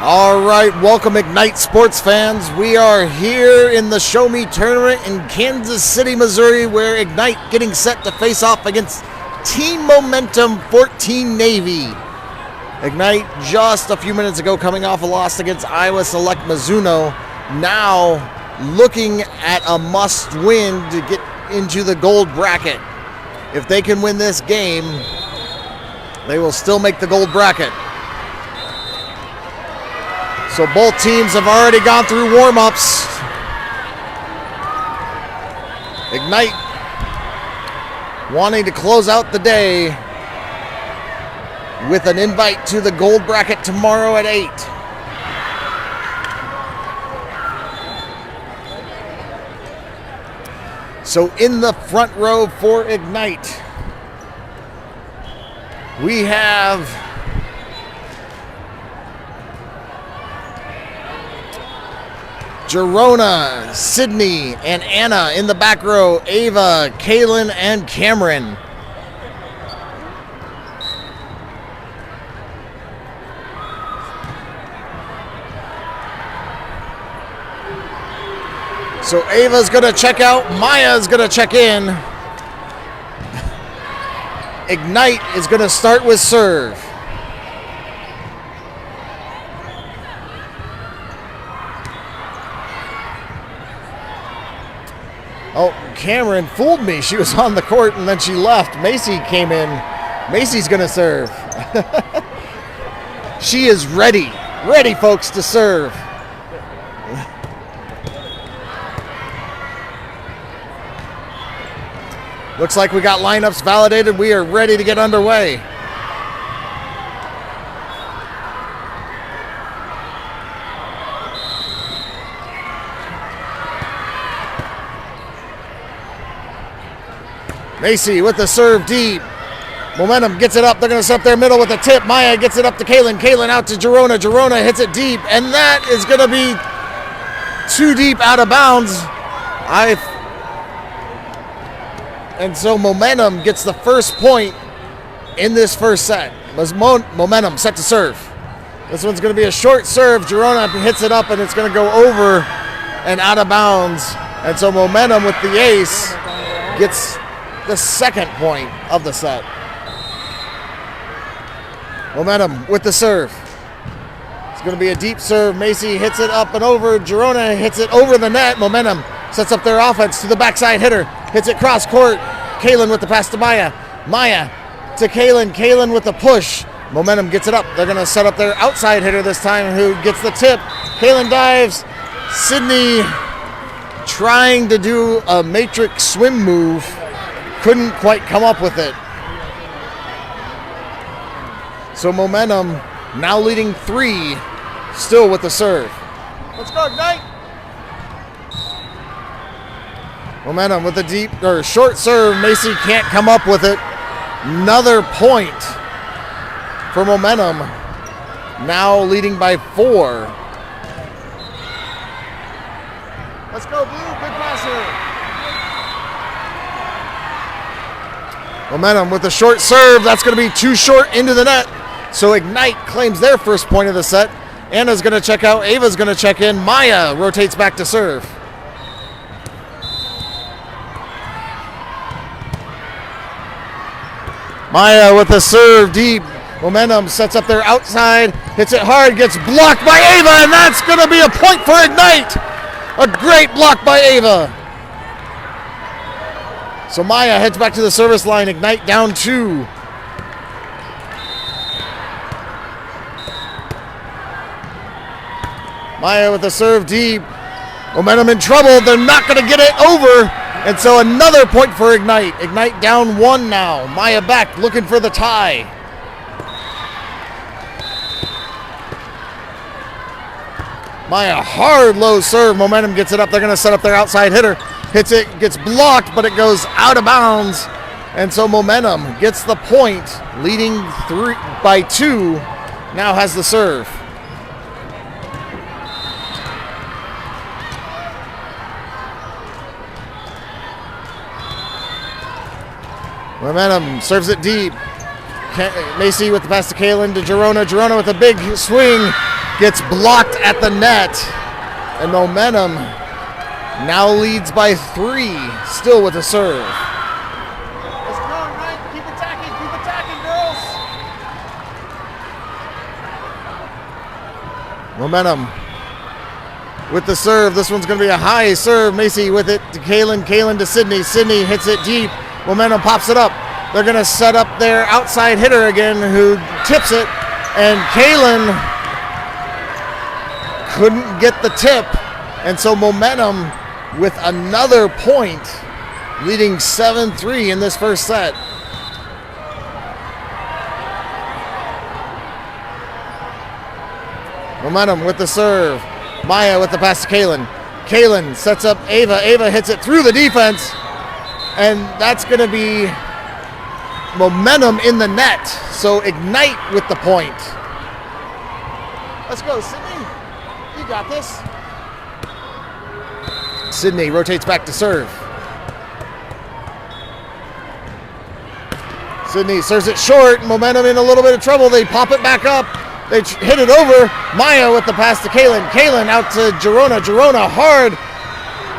All right, welcome Ignite sports fans. We are here in the Show Me tournament in Kansas City, Missouri, where Ignite getting set to face off against Team Momentum 14 Navy. Ignite just a few minutes ago coming off a loss against Iowa Select Mizuno. Now looking at a must-win to get into the gold bracket. If they can win this game, they will still make the gold bracket. So both teams have already gone through warm-ups. Ignite wanting to close out the day with an invite to the gold bracket tomorrow at 8. So in the front row for Ignite, we have Jerona, Sydney, and Anna. In the back row, Ava, Kaylin, and Cameron. So Ava's going to check out, Maya's going to check in. Ignite is going to start with serve. Oh, Cameron fooled me. She was on the court and then she left. Macy came in. Macy's going to serve. She is ready. Ready, folks, to serve. Looks like we got lineups validated. We are ready to get underway. Macy with the serve deep. Momentum gets it up. They're going to set up their middle with a tip. Maya gets it up to Kaylin. Kaylin out to Jerona. Jerona hits it deep. And that is going to be too deep out of bounds. And so Momentum gets the first point in this first set. Momentum set to serve. This one's going to be a short serve. Girona hits it up, and it's going to go over and out of bounds. And so Momentum with the ace gets the second point of the set. Momentum with the serve. It's going to be a deep serve. Macy hits it up and over. Girona hits it over the net. Momentum sets up their offense to the backside hitter. Hits it cross court. Kalen with the pass to Maya. Maya to Kalen. Kalen with the push. Momentum gets it up. They're going to set up their outside hitter this time, who gets the tip. Kalen dives. Sydney trying to do a matrix swim move. Couldn't quite come up with it. So Momentum now leading 3, still with the serve. Let's go, Ignite. Momentum with the deep or short serve. Macy can't come up with it. Another point for Momentum, now leading by 4. Let's go, Blue. Big passer. Momentum with the short serve. That's going to be too short into the net. So Ignite claims their first point of the set. Anna's going to check out. Ava's going to check in. Maya rotates back to serve. Maya with the serve deep. Momentum sets up their outside. Hits it hard. Gets blocked by Ava. And that's going to be a point for Ignite. A great block by Ava. So Maya heads back to the service line. Ignite down 2. Maya with the serve deep. Momentum in trouble. They're not going to get it over. And so another point for Ignite. Ignite down 1 now. Maya back looking for the tie. Maya, hard low serve. Momentum gets it up. They're going to set up their outside hitter. Hits it, gets blocked, but it goes out of bounds. And so Momentum gets the point, leading 3 by 2. Now has the serve. Momentum serves it deep. Macy with the pass to Kalen to Girona. Girona with a big swing. Gets blocked at the net. And Momentum now leads by 3, still with a serve. Let's go, Ignite. Keep attacking, girls. Momentum with the serve. This one's going to be a high serve. Macy with it to Kalen. Kalen to Sydney. Sydney hits it deep. Momentum pops it up. They're going to set up their outside hitter again, who tips it. And Kalen couldn't get the tip. And so Momentum with another point, leading 7-3 in this first set. Momentum with the serve. Maya with the pass to Kalen. Kalen sets up Ava. Ava hits it through the defense. And that's going to be Momentum in the net. So Ignite with the point. Let's go, Sydney. You got this. Sydney rotates back to serve. Sydney serves it short. Momentum in a little bit of trouble. They pop it back up. They hit it over. Maya with the pass to Kalen. Kalen out to Girona. Girona hard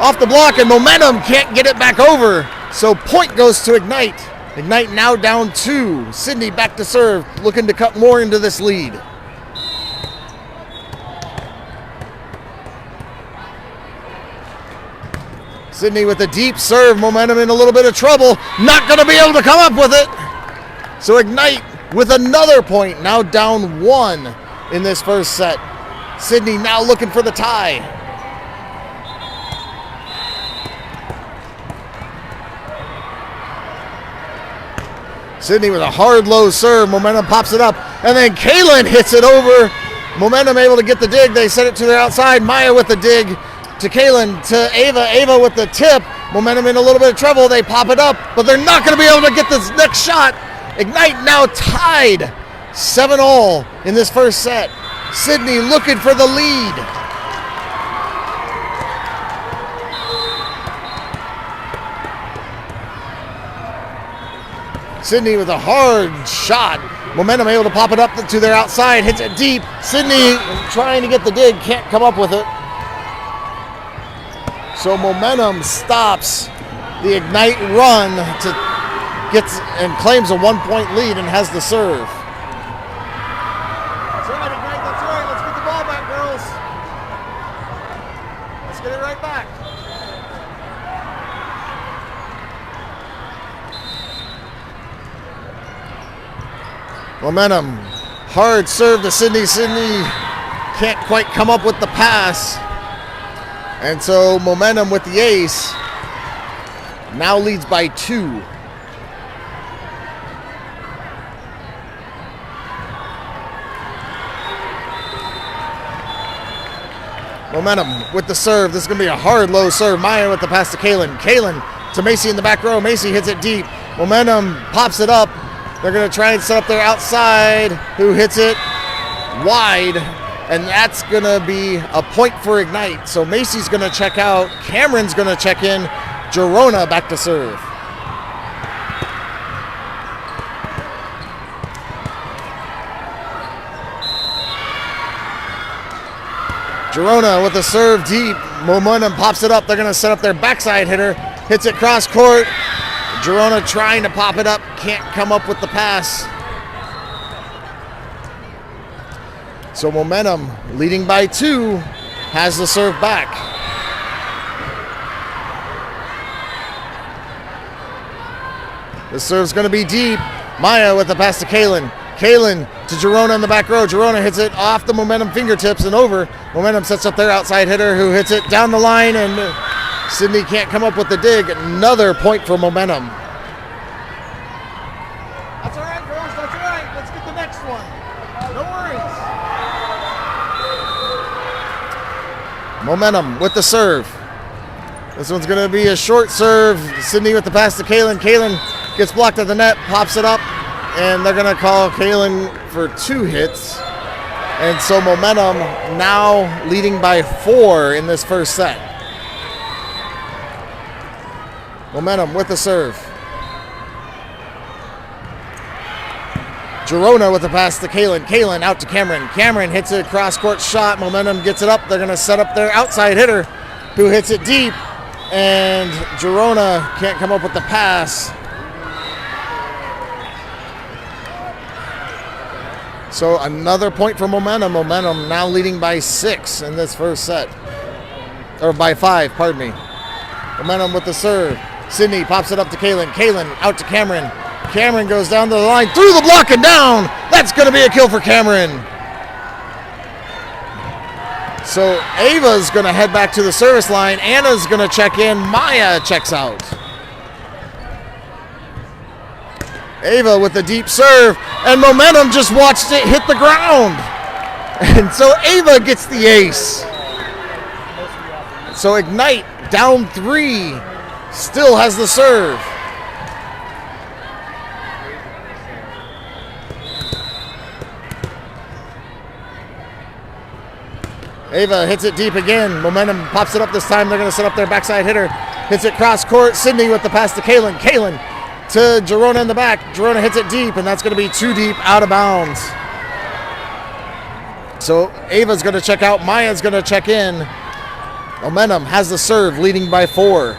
off the block, and Momentum can't get it back over. So point goes to Ignite. Ignite now down 2. Sydney back to serve, looking to cut more into this lead. Sydney with a deep serve. Momentum in a little bit of trouble. Not going to be able to come up with it. So Ignite with another point, now down 1 in this first set. Sydney now looking for the tie. Sydney with a hard low serve. Momentum pops it up. And then Kalen hits it over. Momentum able to get the dig. They set it to their outside. Maya with the dig to Kalen, to Ava. Ava with the tip. Momentum in a little bit of trouble. They pop it up, but they're not going to be able to get this next shot. Ignite now tied 7-all in this first set. Sydney looking for the lead. Sydney with a hard shot. Momentum able to pop it up to their outside, hits it deep. Sydney trying to get the dig, can't come up with it. So Momentum stops the Ignite run and claims a 1-point lead and has the serve. That's right, Ignite, that's right. Let's get the ball back, girls. Let's get it right back. Momentum, hard serve to Sydney. Sydney can't quite come up with the pass. And so Momentum with the ace now leads by 2. Momentum with the serve. This is going to be a hard low serve. Maya with the pass to Kalen. Kalen to Macy in the back row. Macy hits it deep. Momentum pops it up. They're going to try and set up their outside, who hits it wide, and that's going to be a point for Ignite. So Macy's going to check out. Cameron's going to check in. Girona back to serve. Girona with a serve deep. Momentum pops it up. They're going to set up their backside hitter. Hits it cross court. Girona trying to pop it up. Can't come up with the pass. So Momentum, leading by 2, has the serve back. The serve's going to be deep. Maya with the pass to Kalen. Kalen to Girona in the back row. Girona hits it off the Momentum fingertips and over. Momentum sets up their outside hitter, who hits it down the line, and Sydney can't come up with the dig. Another point for Momentum. That's all right, girls. That's all right. Let's get the next one. No worries. Momentum with the serve. This one's going to be a short serve. Sydney with the pass to Kalen. Kalen gets blocked at the net, pops it up, and they're going to call Kalen for 2 hits. And so Momentum now leading by 4 in this first set. Momentum with the serve. Girona with the pass to Kalen. Kalen out to Cameron. Cameron hits a cross-court shot. Momentum gets it up. They're going to set up their outside hitter, who hits it deep. And Girona can't come up with the pass. So another point for Momentum. Momentum now leading by 6 in this first set. Or by 5, pardon me. Momentum with the serve. Sydney pops it up to Kalen. Kalen out to Cameron. Cameron goes down to the line, through the block and down. That's going to be a kill for Cameron. So Ava's going to head back to the service line. Anna's going to check in. Maya checks out. Ava with the deep serve, and Momentum just watched it hit the ground. And so Ava gets the ace. So Ignite, down 3, still has the serve. Ava hits it deep again. Momentum pops it up this time. They're going to set up their backside hitter. Hits it cross court. Sydney with the pass to Kalen. Kalen to Girona in the back. Girona hits it deep, and that's going to be too deep, out of bounds. So Ava's going to check out. Maya's going to check in. Momentum has the serve, leading by 4.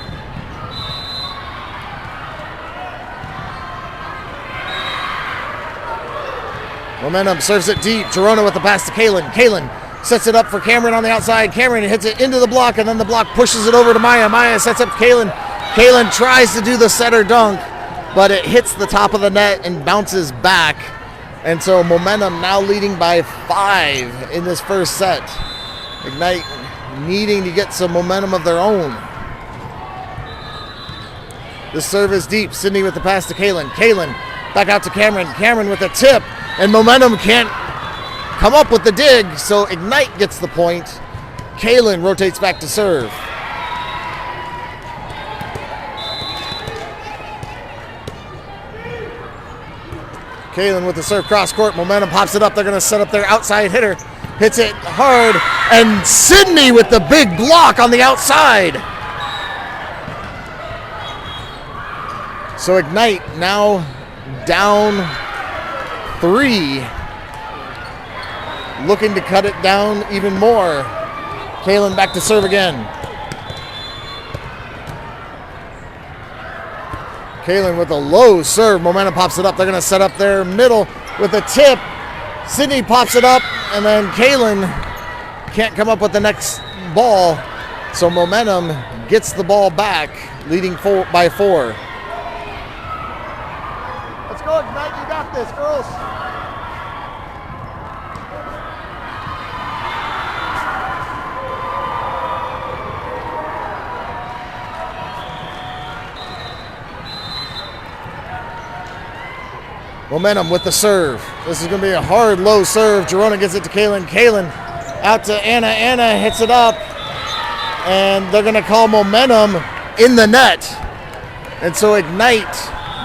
Momentum serves it deep. Girona with the pass to Kalen. Kalen sets it up for Cameron on the outside. Cameron hits it into the block, and then the block pushes it over to Maya. Maya sets up Kalen. Kalen tries to do the setter dunk, but it hits the top of the net and bounces back. And so Momentum now leading by 5 in this first set. Ignite needing to get some momentum of their own. The serve is deep. Sydney with the pass to Kalen. Kalen back out to Cameron. Cameron with a tip, and Momentum can't come up with the dig, so Ignite gets the point. Kalen rotates back to serve. Kalen with the serve cross court. Momentum pops it up. They're going to set up their outside hitter. Hits it hard, and Sydney with the big block on the outside. So Ignite now down 3. Looking to cut it down even more. Kaylin back to serve again. Kaylin with a low serve. Momentum pops it up. They're going to set up their middle with a tip. Sydney pops it up, and then Kaylin can't come up with the next ball. So Momentum gets the ball back, leading by 4. Let's go, Ignite. You got this, girls. Momentum with the serve. This is going to be a hard, low serve. Girona gets it to Kaylin. Kaylin out to Anna. Anna hits it up. And they're going to call Momentum in the net. And so Ignite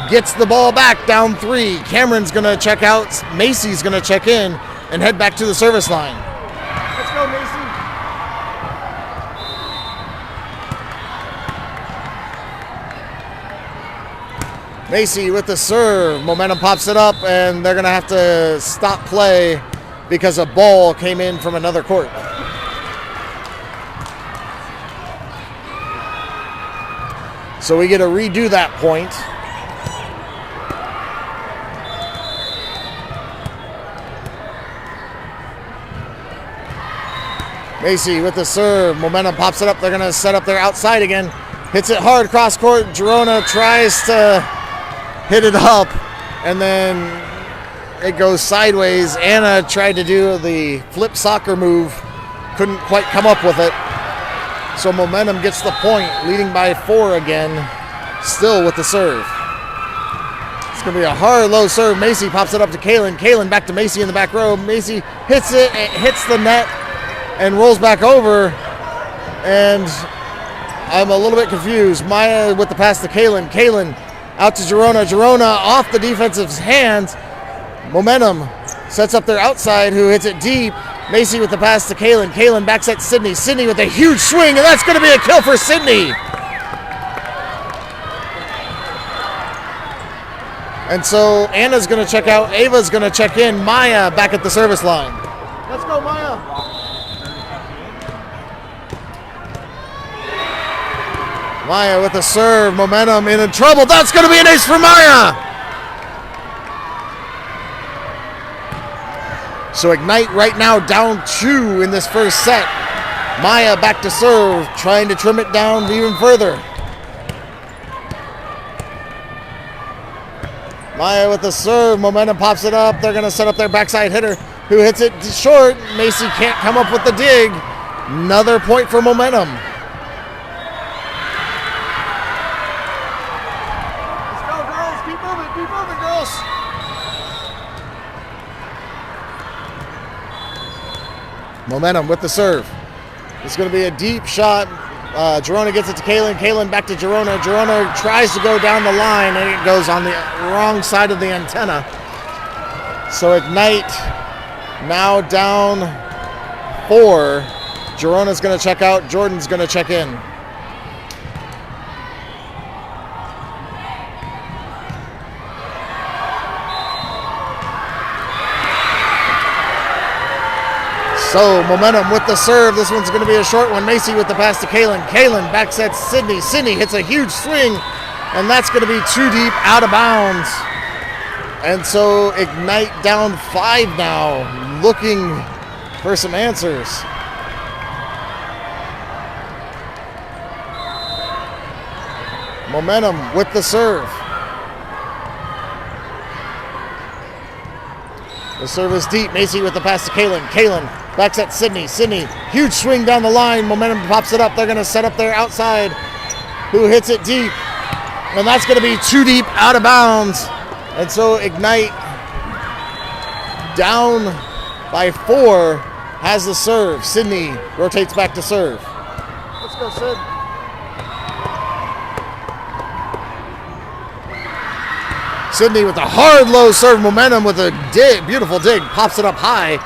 gets the ball back down 3. Cameron's going to check out. Macy's going to check in and head back to the service line. Let's go, Macy. Macy with the serve. Momentum pops it up, and they're going to have to stop play because a ball came in from another court. So we get to redo that point. Macy with the serve. Momentum pops it up. They're going to set up their outside again. Hits it hard cross court. Girona tries to hit it up, and then it goes sideways. Anna tried to do the flip soccer move. Couldn't quite come up with it. So Momentum gets the point, leading by 4 again, still with the serve. It's going to be a hard, low serve. Macy pops it up to Kaylin. Kaylin back to Macy in the back row. Macy hits it hits the net and rolls back over. And I'm a little bit confused. Maya with the pass to Kaylin. Kaylin out to Girona. Girona off the defensive's hands. Momentum sets up their outside, who hits it deep. Macy with the pass to Kaylin. Kaylin backs at Sydney. Sydney with a huge swing, and that's going to be a kill for Sydney. And so Anna's going to check out. Ava's going to check in. Maya back at the service line. Let's go, Maya. Maya with the serve. Momentum in trouble. That's going to be an ace for Maya. So Ignite right now down 2 in this first set. Maya back to serve, trying to trim it down even further. Maya with the serve. Momentum pops it up. They're going to set up their backside hitter, who hits it short. Macy can't come up with the dig. Another point for Momentum. Momentum with the serve. It's going to be a deep shot. Girona gets it to Kaylin. Kaylin back to Girona. Girona tries to go down the line, and it goes on the wrong side of the antenna. So Ignite now down 4. Girona's going to check out. Jordan's going to check in. So Momentum with the serve. This one's going to be a short one. Macy with the pass to Kaylin. Kaylin backs at Sydney. Sydney hits a huge swing, and that's going to be too deep, out of bounds. And so Ignite down 5 now, looking for some answers. Momentum with the serve. The serve is deep. Macy with the pass to Kaylin. Kaylin backs at Sydney. Sydney, huge swing down the line. Momentum pops it up. They're going to set up their outside, who hits it deep. And that's going to be too deep, out of bounds. And so Ignite, down by 4, has the serve. Sydney rotates back to serve. Let's go, Sid. Sydney with a hard low serve. Momentum with a dig, beautiful dig, pops it up high,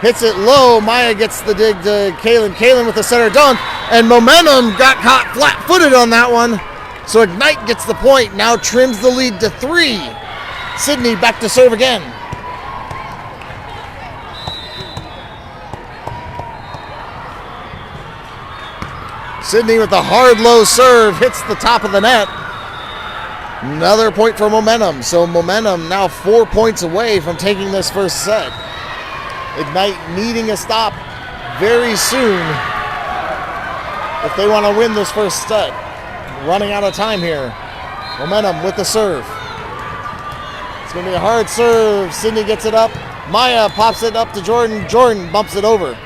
hits it low. Maya gets the dig to Kaylin. Kaylin with the center dunk, and Momentum got caught flat-footed on that one. So Ignite gets the point, now trims the lead to 3. Sydney back to serve again. Sydney with the hard low serve hits the top of the net. Another point for Momentum. So Momentum now 4 points away from taking this first set. Ignite needing a stop very soon if they want to win this first set. Running out of time here. Momentum with the serve. It's going to be a hard serve. Sydney gets it up. Maya pops it up to Jordan. Jordan bumps it over.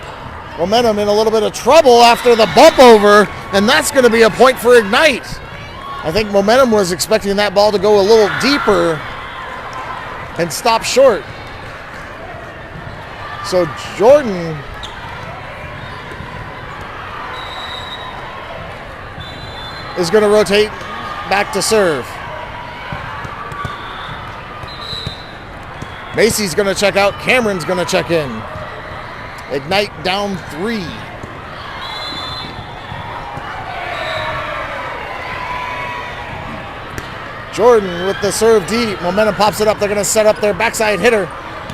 Momentum in a little bit of trouble after the bump over, and that's going to be a point for Ignite. I think Momentum was expecting that ball to go a little deeper and stop short. So Jordan is going to rotate back to serve. Macy's going to check out. Cameron's going to check in. Ignite down 3. Jordan with the serve deep. Momentum pops it up. They're going to set up their backside hitter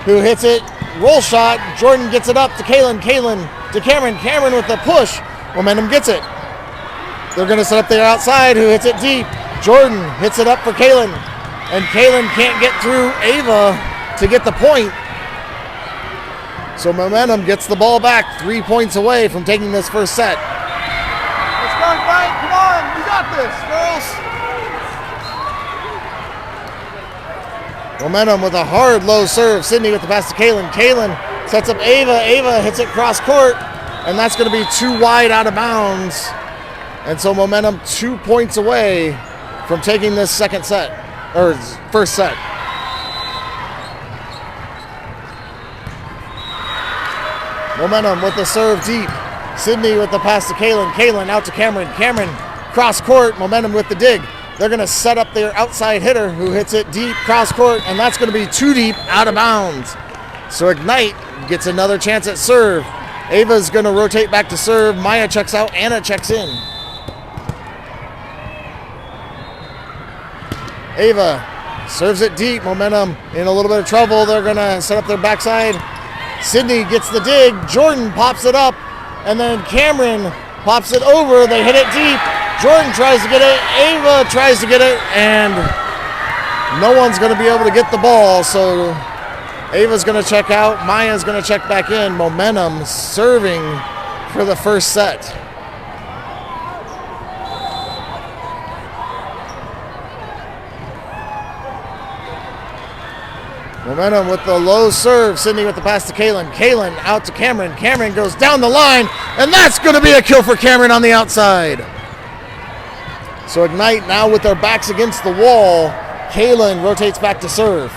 who hits it. Roll shot. Jordan gets it up to Kalen. Kalen to Cameron. Cameron with the push. Momentum gets it. They're going to set up their outside who hits it deep. Jordan hits it up for Kalen. And Kalen can't get through Ava to get the point. So Momentum gets the ball back 3 points away from taking this first set. Let's go, Ignite. Come on. You got this, girls. Momentum with a hard low serve. Sydney with the pass to Kalen. Kalen sets up Ava. Ava hits it cross court. And that's going to be too wide out of bounds. And so Momentum 2 points away from taking this second set, or first set. Momentum with the serve deep. Sydney with the pass to Kalen. Kalen out to Cameron. Cameron cross court. Momentum with the dig. They're going to set up their outside hitter who hits it deep cross court, and that's going to be too deep out of bounds. So Ignite gets another chance at serve. Ava's going to rotate back to serve. Maya checks out. Anna checks in. Ava serves it deep. Momentum in a little bit of trouble. They're going to set up their backside. Sydney gets the dig. Jordan pops it up. And then Cameron pops it over. They hit it deep. Jordan tries to get it. Ava tries to get it. And no one's going to be able to get the ball. So Ava's going to check out. Maya's going to check back in. Momentum serving for the first set. Momentum with the low serve. Sydney with the pass to Kalen. Kalen out to Cameron. Cameron goes down the line, and that's going to be a kill for Cameron on the outside. So Ignite now with their backs against the wall. Kalen rotates back to serve.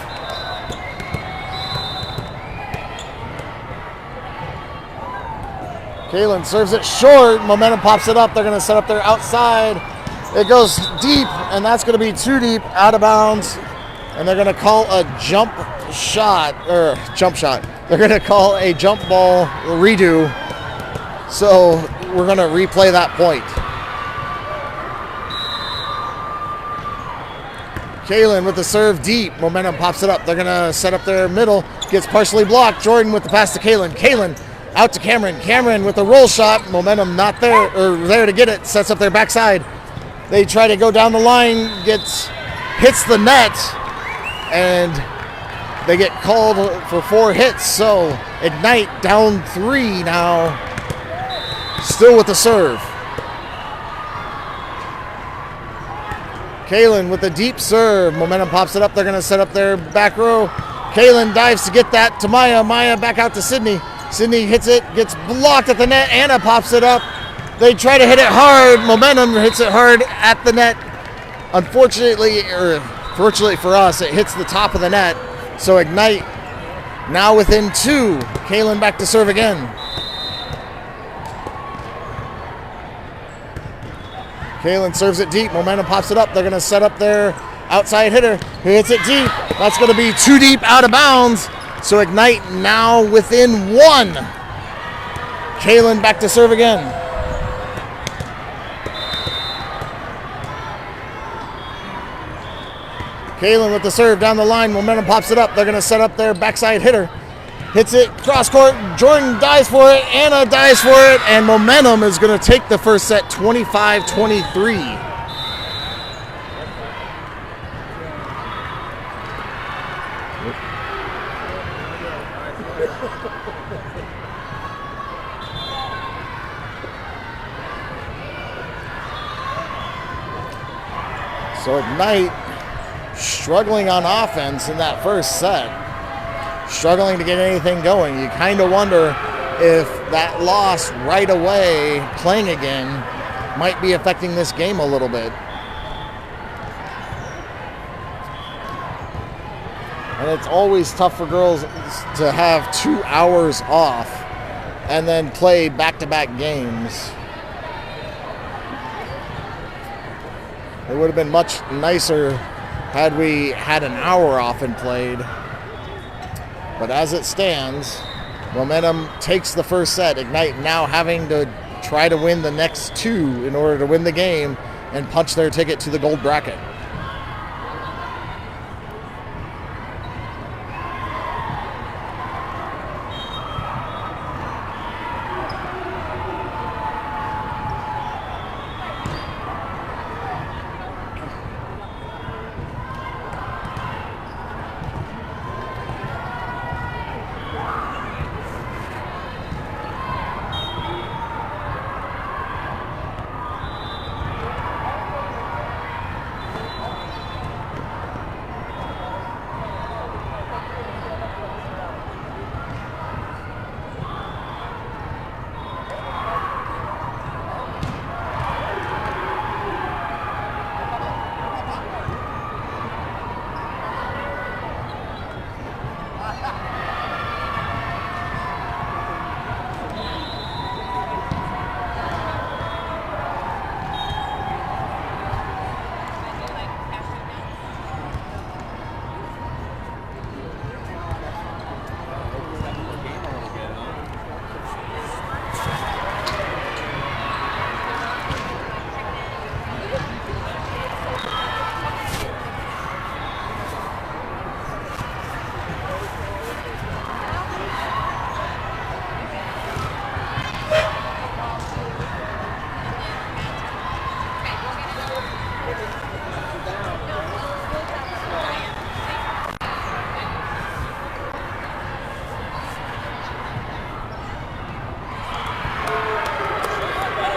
Kalen serves it short. Momentum pops it up. They're going to set up their outside. It goes deep, and that's going to be too deep, out of bounds. And they're going to call a jump shot. They're going to call a jump ball redo. So we're going to replay that point. Kalen with the serve deep. Momentum pops it up. They're going to set up their middle. Gets partially blocked. Jordan with the pass to Kalen. Kalen out to Cameron. Cameron with the roll shot. Momentum not there, or there to get it. Sets up their backside. They try to go down the line. Hits the net. And they get called for 4 hits. So Ignite down 3 now. Still with the serve. Kalen with the deep serve. Momentum pops it up. They're going to set up their back row. Kalen dives to get that to Maya. Maya back out to Sydney. Sydney hits it. Gets blocked at the net. Anna pops it up. They try to hit it hard. Momentum hits it hard at the net. Fortunately for us, it hits the top of the net. So Ignite now within 2. Kalen back to serve again. Kalen serves it deep. Momentum pops it up. They're going to set up their outside hitter who hits it deep. That's going to be too deep, out of bounds. So Ignite now within 1. Kalen back to serve again. Kaylin with the serve down the line. Momentum pops it up. They're going to set up their backside hitter. Hits it cross court. Jordan dives for it. Anna dives for it. And Momentum is going to take the first set 25-23. So Ignite struggling on offense in that first set, struggling to get anything going. You kind of wonder if that loss right away, playing again, might be affecting this game a little bit. And it's always tough for girls to have 2 hours off and then play back-to-back games. It would have been much nicer had we had an hour off and played. But as it stands, Momentum takes the first set. Ignite now having to try to win the next 2 in order to win the game and punch their ticket to the gold bracket.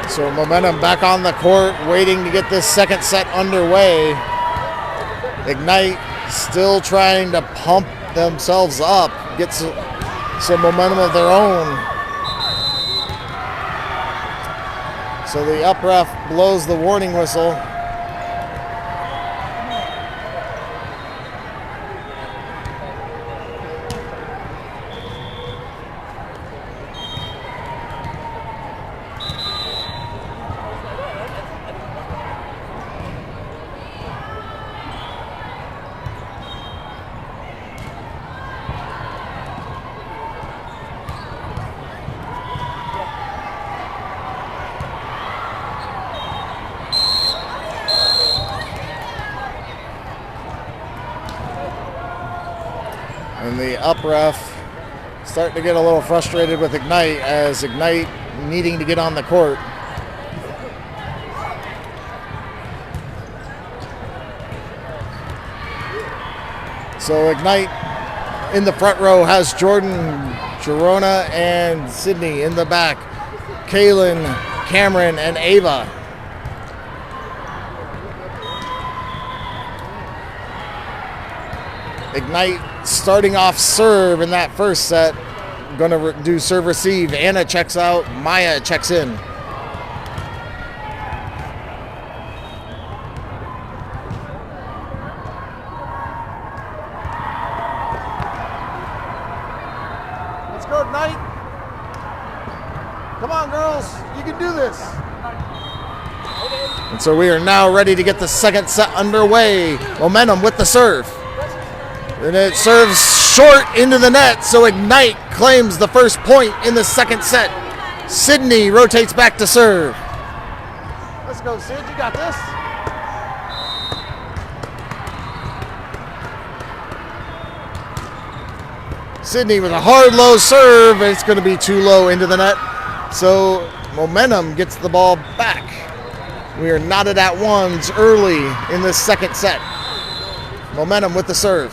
So Momentum back on the court, waiting to get this second set underway. Ignite still trying to pump themselves up, get some momentum of their own. So the up ref blows the warning whistle. And the up ref starting to get a little frustrated with Ignite, as Ignite needing to get on the court. So Ignite in the front row has Jordan, Jerona, and Sydney. In the back, Kaylin, Cameron, and Ava. Ignite starting off serve in that first set. Going to do serve receive. Anna checks out. Maya checks in. Let's go, Ignite. Come on, girls. You can do this. And so we are now ready to get the second set underway. Momentum with the serve. And it serves short into the net, so Ignite claims the first point in the second set. Sydney rotates back to serve. Let's go, Sid. You got this. Sydney with a hard low serve. It's going to be too low into the net. So Momentum gets the ball back. We are knotted at ones early in this second set. Momentum with the serve.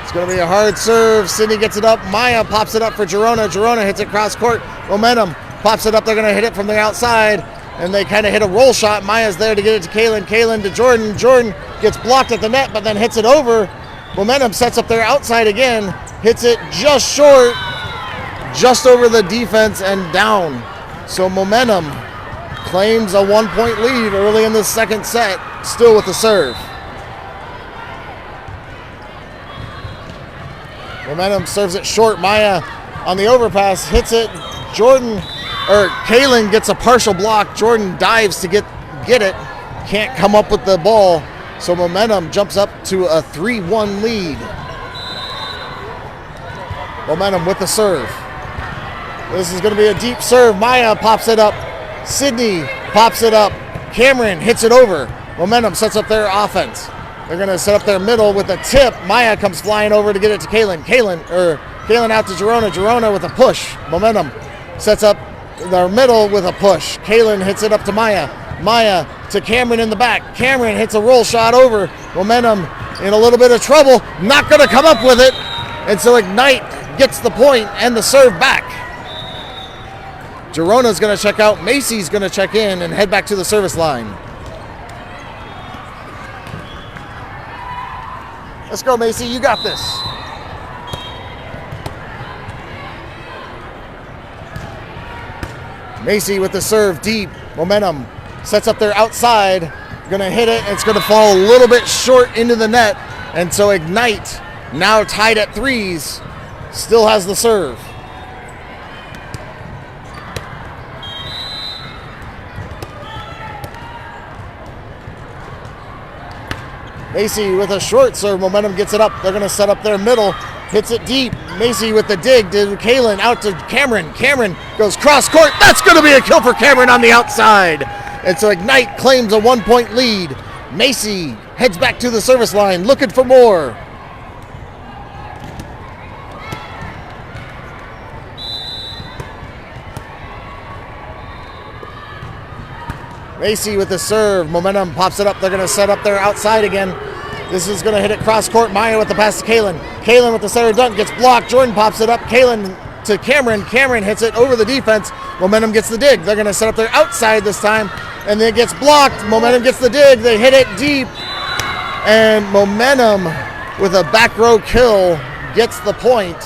It's going to be a hard serve. Sydney gets it up. Maya pops it up for Girona. Girona hits it cross court. Momentum pops it up. They're going to hit it from the outside. And they kind of hit a roll shot. Maya's there to get it to Kaylin. Kaylin to Jordan. Jordan gets blocked at the net, but then hits it over. Momentum sets up their outside again. Hits it just short, just over the defense and down. So Momentum claims a 1-point lead early in the second set, still with the serve. Momentum serves it short. Maya on the overpass hits it. Kaylin gets a partial block. Jordan dives to get it. Can't come up with the ball. So Momentum jumps up to a 3-1 lead. Momentum with the serve. This is going to be a deep serve. Maya pops it up. Sydney pops it up. Cameron hits it over. Momentum sets up their offense. They're going to set up their middle with a tip. Maya comes flying over to get it to Kaylin. Kaylin out to Girona. Girona with a push. Momentum sets up their middle with a push. Kaylin hits it up to Maya. Maya to Cameron in the back. Cameron hits a roll shot over. Momentum in a little bit of trouble. Not going to come up with it. And so Ignite gets the point and the serve back. Girona's going to check out. Macy's going to check in and head back to the service line. Let's go, Macy. You got this. Macy with the serve deep. Momentum sets up their outside. Gonna hit it. It's gonna fall a little bit short into the net. And so Ignite, now tied at threes, still has the serve. Macy with a short serve. Momentum gets it up. They're gonna set up their middle. Hits it deep. Macy with the dig to Kaylin, out to Cameron. Cameron goes cross court. That's going to be a kill for Cameron on the outside. And so Ignite claims a 1-point lead. Macy heads back to the service line looking for more. Macy with the serve. Momentum pops it up. They're going to set up their outside again. This is going to hit it cross court. Maya with the pass to Kaylin. Kaylin with the center dunk gets blocked. Jordan pops it up. Kaylin to Cameron. Cameron hits it over the defense. Momentum gets the dig. They're going to set up their outside this time. And then it gets blocked. Momentum gets the dig. They hit it deep. And Momentum with a back row kill gets the point.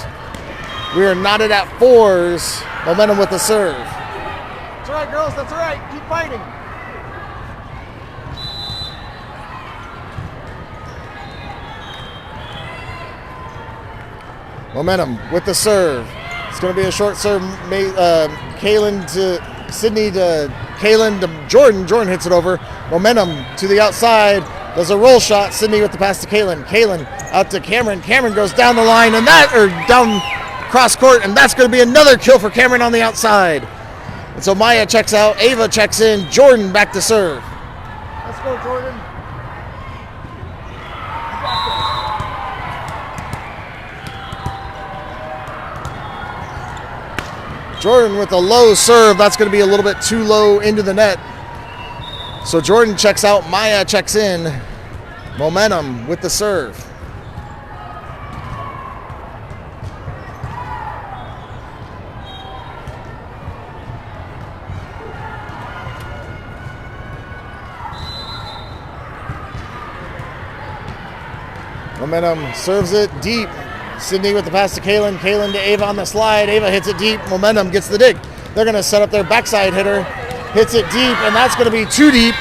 We are knotted at fours. Momentum with the serve. That's all right, girls. That's all right. Keep fighting. Momentum with the serve. It's going to be a short serve. Kaylin to Sydney to Kaylin to Jordan. Jordan hits it over. Momentum to the outside. Does a roll shot. Sydney with the pass to Kaylin. Kaylin out to Cameron. Cameron goes down the line down cross court, and that's going to be another kill for Cameron on the outside. And so Maya checks out. Ava checks in. Jordan back to serve. Let's go, Jordan. Jordan with a low serve. That's going to be a little bit too low into the net. So Jordan checks out. Maya checks in. Momentum with the serve. Momentum serves it deep. Sydney with the pass to Kaylin. Kaylin to Ava on the slide. Ava hits it deep. Momentum gets the dig. They're going to set up their backside hitter. Hits it deep, and that's going to be too deep,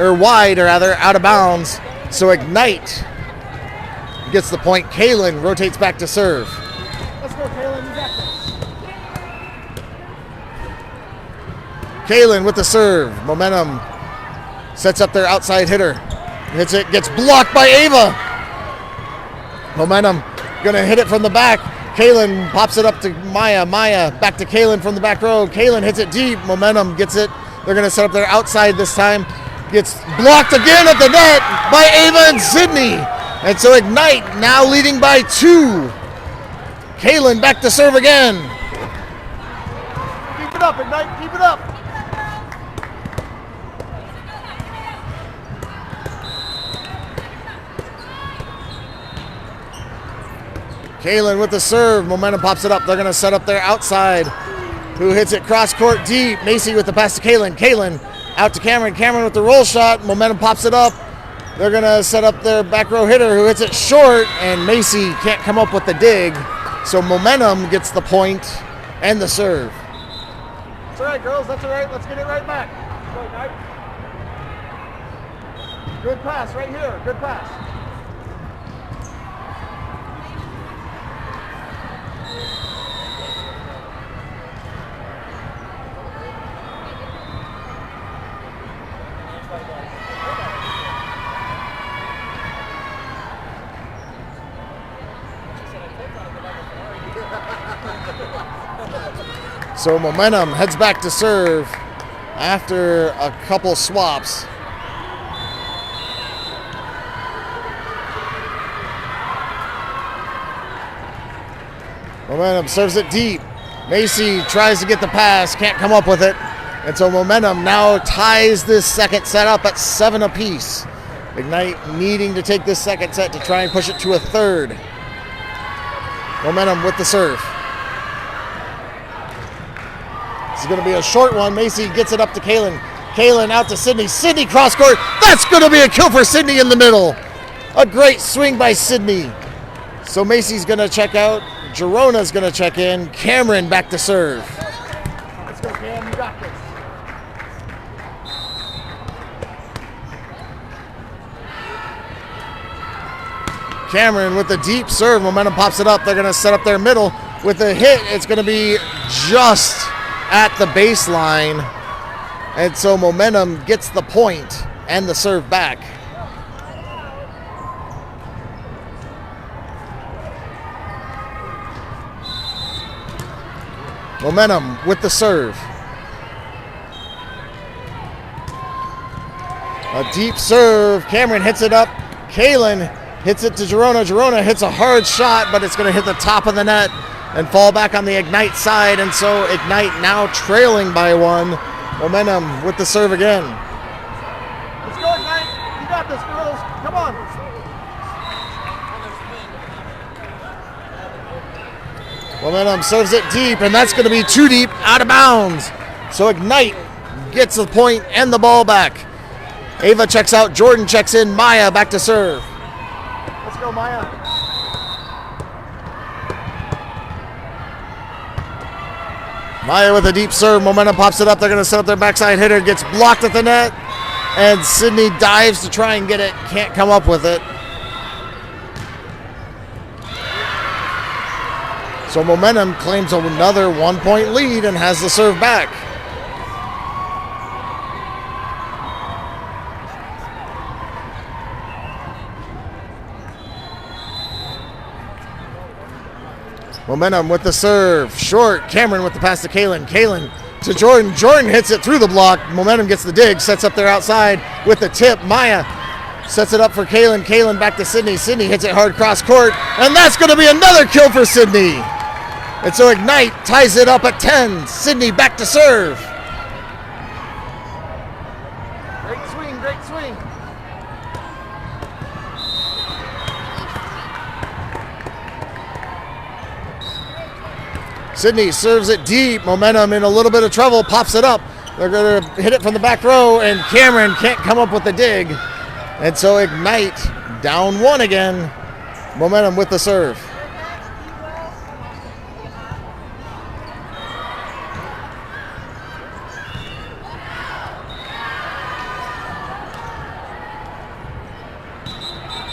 or wide, or rather, out of bounds. So Ignite gets the point. Kaylin rotates back to serve. Let's go, Kaylin. You got this. Kaylin with the serve. Momentum sets up their outside hitter. Hits it. Gets blocked by Ava. Momentum gonna hit it from the back. Kaylin pops it up to Maya. Maya back to Kaylin from the back row. Kaylin hits it deep. Momentum gets it. They're gonna set up their outside this time. Gets blocked again at the net by Ava and Sydney. And so Ignite now leading by 2. Kaylin back to serve again. Keep it up, Ignite. Keep it up. Kaylin with the serve. Momentum pops it up. They're going to set up their outside. Who hits it cross court deep. Macy with the pass to Kaylin. Kaylin out to Cameron. Cameron with the roll shot. Momentum pops it up. They're going to set up their back row hitter who hits it short. And Macy can't come up with the dig. So Momentum gets the point and the serve. That's all right, girls. That's all right. Let's get it right back. Go, Ignite. Good pass right here. Good pass. So Momentum heads back to serve after a couple swaps. Momentum serves it deep. Macy tries to get the pass, can't come up with it. And so Momentum now ties this second set up at 7 apiece. Ignite needing to take this second set to try and push it to a third. Momentum with the serve. This is going to be a short one. Macy gets it up to Kaylin. Kaylin out to Sydney. Sydney cross court. That's going to be a kill for Sydney in the middle. A great swing by Sydney. So Macy's going to check out. Gerona's going to check in. Cameron back to serve. Let's go, Cam. You got this. Cameron with the deep serve. Momentum pops it up. They're going to set up their middle with a hit. It's going to be just at the baseline. And so Momentum gets the point and the serve back. Momentum with the serve. A deep serve. Cameron hits it up. Kaylin hits it to Gerona. Gerona hits a hard shot, but it's going to hit the top of the net and fall back on the Ignite side. And so Ignite now trailing by 1. Momentum with the serve again. Let's go, Ignite. You got this, girls. Come on. Momentum serves it deep, and that's going to be too deep, out of bounds. So Ignite gets the point and the ball back. Ava checks out, Jordan checks in, Maya back to serve. Let's go, Maya. Maya with a deep serve, Momentum pops it up. They're going to set up their backside hitter, gets blocked at the net, and Sydney dives to try and get it, can't come up with it. So Momentum claims another 1-point lead and has the serve back. Momentum with the serve, short. Cameron with the pass to Kaylin. Kaylin to Jordan. Jordan hits it through the block. Momentum gets the dig, sets up their outside with the tip. Maya sets it up for Kaylin. Kaylin back to Sydney. Sydney hits it hard cross court, and that's going to be another kill for Sydney. And so Ignite ties it up at 10. Sydney back to serve. Great swing, great swing. Sydney serves it deep. Momentum in a little bit of trouble, pops it up. They're going to hit it from the back row, and Cameron can't come up with the dig. And so Ignite down 1 again. Momentum with the serve.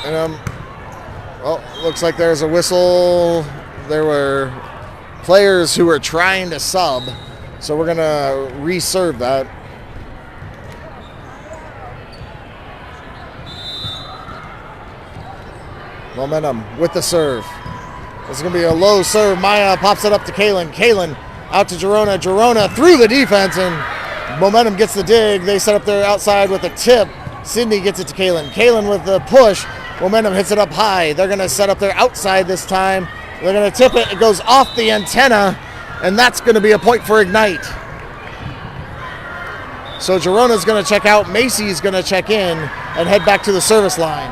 And well, looks like there's a whistle. There were players who were trying to sub, so we're going to reserve that. Momentum with the serve. This is going to be a low serve. Maya pops it up to Kaylin. Kaylin out to Gerona. Gerona through the defense, and Momentum gets the dig. They set up their outside with a tip. Sydney gets it to Kaylin. Kaylin with the push. Momentum hits it up high. They're going to set up their outside this time. They're going to tip it. It goes off the antenna, and that's going to be a point for Ignite. So Gerona's going to check out. Macy's going to check in and head back to the service line.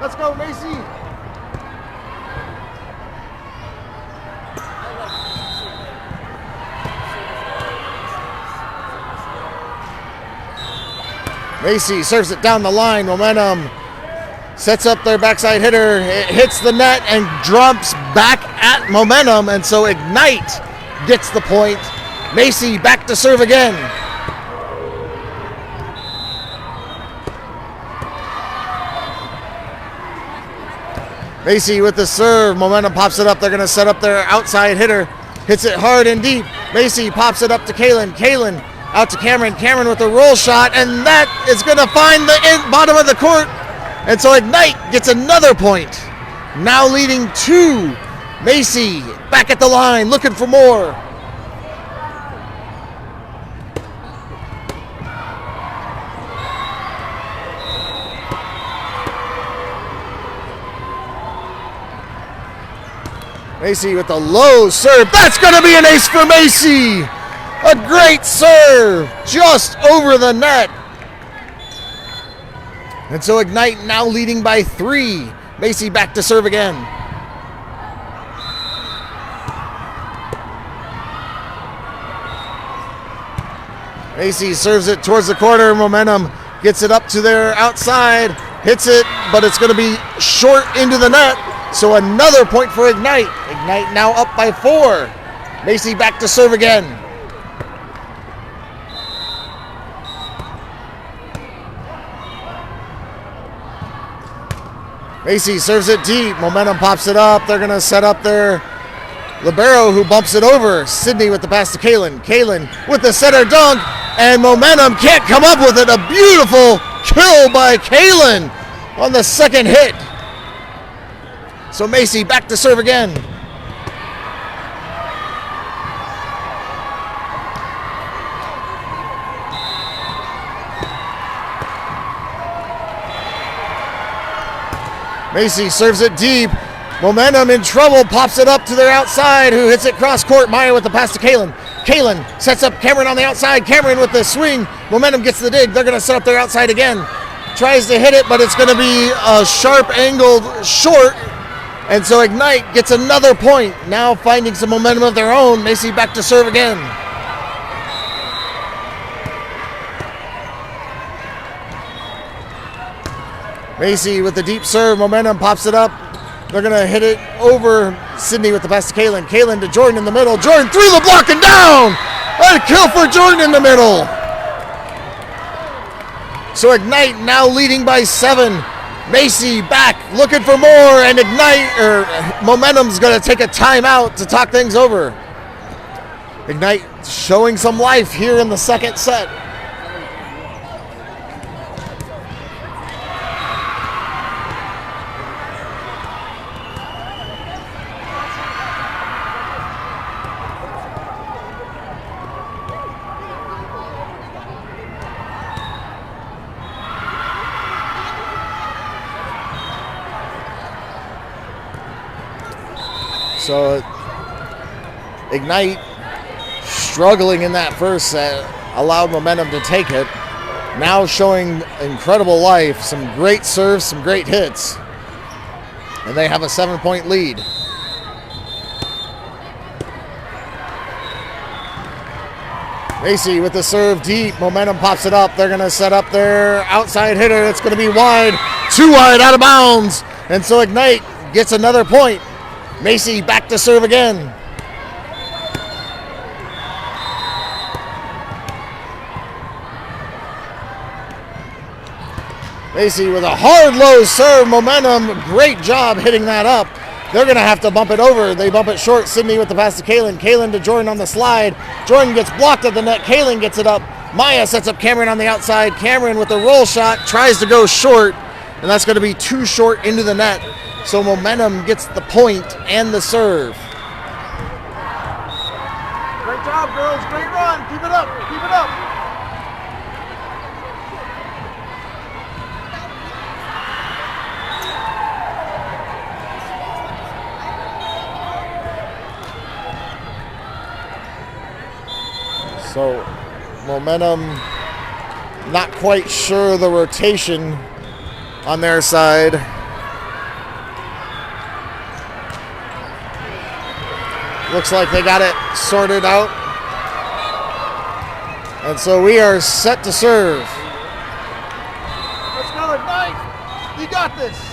Let's go, Macy. Macy serves it down the line. Momentum sets up their backside hitter. It hits the net and drops back at Momentum, and so Ignite gets the point. Macy back to serve again. Macy with the serve. Momentum pops it up. They're going to set up their outside hitter. Hits it hard and deep. Macy pops it up to Kalen. Kalen out to Cameron. Cameron with a roll shot, and that is going to find the bottom of the court. And so Ignite gets another point. Now leading 2. Macy back at the line, looking for more. Macy with a low serve. That's going to be an ace for Macy. A great serve, just over the net. And so Ignite now leading by 3. Macy back to serve again. Macy serves it towards the corner. Momentum gets it up to their outside, hits it, but it's going to be short into the net. So another point for Ignite. Ignite now up by 4. Macy back to serve again. Macy serves it deep. Momentum pops it up. They're going to set up their libero, who bumps it over. Sydney with the pass to Kalen. Kalen with the center dunk, and Momentum can't come up with it. A beautiful kill by Kalen on the second hit. So Macy back to serve again. Macy serves it deep. Momentum in trouble, pops it up to their outside, who hits it cross court. Maya with the pass to Kalen. Kalen sets up Cameron on the outside. Cameron with the swing. Momentum gets the dig. They're going to set up their outside again. Tries to hit it, but it's going to be a sharp angled short. And so Ignite gets another point. Now finding some momentum of their own. Macy back to serve again. Macy with the deep serve. Momentum pops it up. They're going to hit it over. Sydney with the pass to Kalen. Kalen to Jordan in the middle. Jordan through the block and down. A kill for Jordan in the middle. So Ignite now leading by 7. Macy back looking for more, and Momentum's going to take a timeout to talk things over. Ignite showing some life here in the second set. So Ignite struggling in that first set, allowed Momentum to take it. Now showing incredible life, some great serves, some great hits. And they have a 7-point lead. Macy with the serve deep. Momentum pops it up. They're going to set up their outside hitter. It's going to be wide. Too wide, out of bounds. And so Ignite gets another point. Macy back to serve again. Macy with a hard low serve. Momentum, great job hitting that up. They're going to have to bump it over. They bump it short. Sydney with the pass to Kalen. Kalen to Jordan on the slide. Jordan gets blocked at the net. Kalen gets it up. Maya sets up Cameron on the outside. Cameron with the roll shot tries to go short, and that's going to be too short into the net. So Momentum gets the point and the serve. Great job, girls. Great run. Keep it up. Keep it up. So Momentum not quite sure the rotation on their side. Looks like they got it sorted out. And so we are set to serve. Let's go, Ignite. You got this.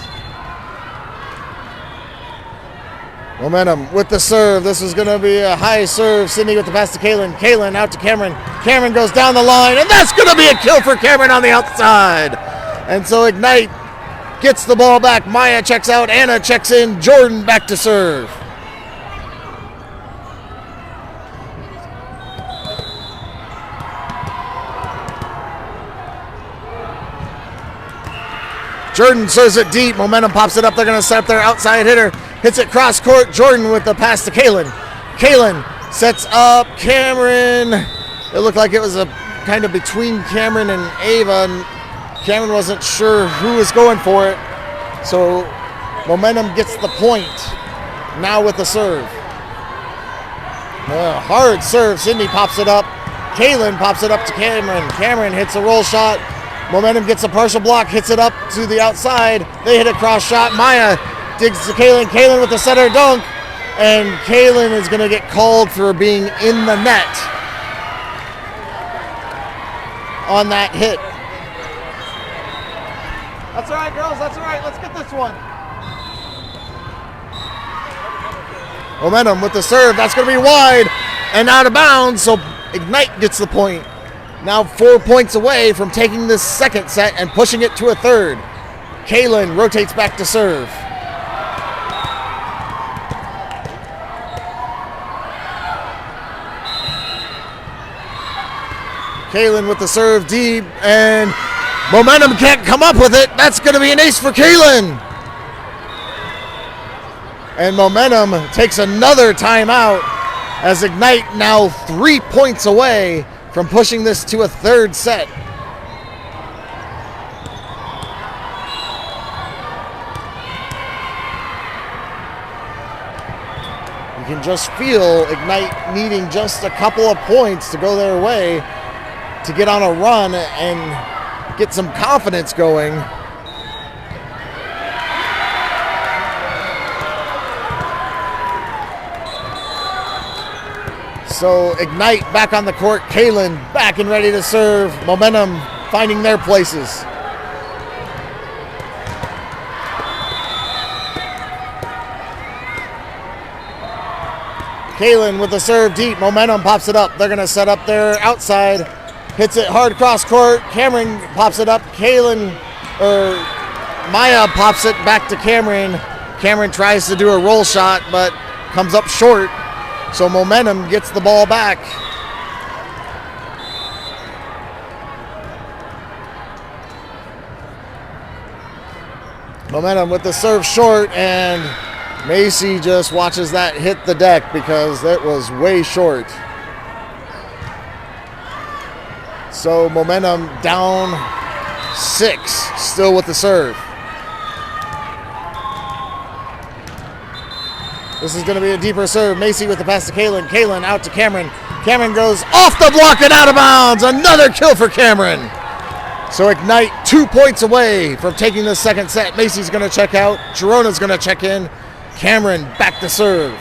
Momentum with the serve. This is going to be a high serve. Sydney with the pass to Kalen. Kalen out to Cameron. Cameron goes down the line, and that's going to be a kill for Cameron on the outside. And so Ignite gets the ball back. Maya checks out. Anna checks in. Jordan back to serve. Jordan serves it deep. Momentum pops it up. They're going to set up their outside hitter. Hits it cross court. Jordan with the pass to Kalen. Kalen sets up Cameron. It looked like it was a kind of between Cameron and Ava. And Cameron wasn't sure who was going for it. So Momentum gets the point now with the serve. Hard serve. Sydney pops it up. Kalen pops it up to Cameron. Cameron hits a roll shot. Momentum gets a partial block, hits it up to the outside. They hit a cross shot. Maya digs to Kalen. Kalen with the center dunk. And Kalen is going to get called for being in the net on that hit. That's all right, girls. That's all right. Let's get this one. Momentum with the serve. That's going to be wide and out of bounds. So Ignite gets the point. Now 4 points away from taking this second set and pushing it to a third. Kalen rotates back to serve. Kalen with the serve deep, and Momentum can't come up with it. That's going to be an ace for Kalen. And Momentum takes another timeout as Ignite now 3 points away from pushing this to a third set. You can just feel Ignite needing just a couple of points to go their way to get on a run and get some confidence going. So Ignite back on the court. Kalen back and ready to serve. Momentum finding their places. Kalen with the serve deep. Momentum pops it up. They're going to set up their outside. Hits it hard cross court. Cameron pops it up. Maya pops it back to Cameron. Cameron tries to do a roll shot, but comes up short. So Momentum gets the ball back. Momentum with the serve short, and Macy just watches that hit the deck because it was way short. So Momentum down 6, still with the serve. This is going to be a deeper serve. Macy with the pass to Kalen. Kalen out to Cameron. Cameron goes off the block and out of bounds. Another kill for Cameron. So Ignite 2 points away from taking the second set. Macy's going to check out. Gerona's going to check in. Cameron back to serve.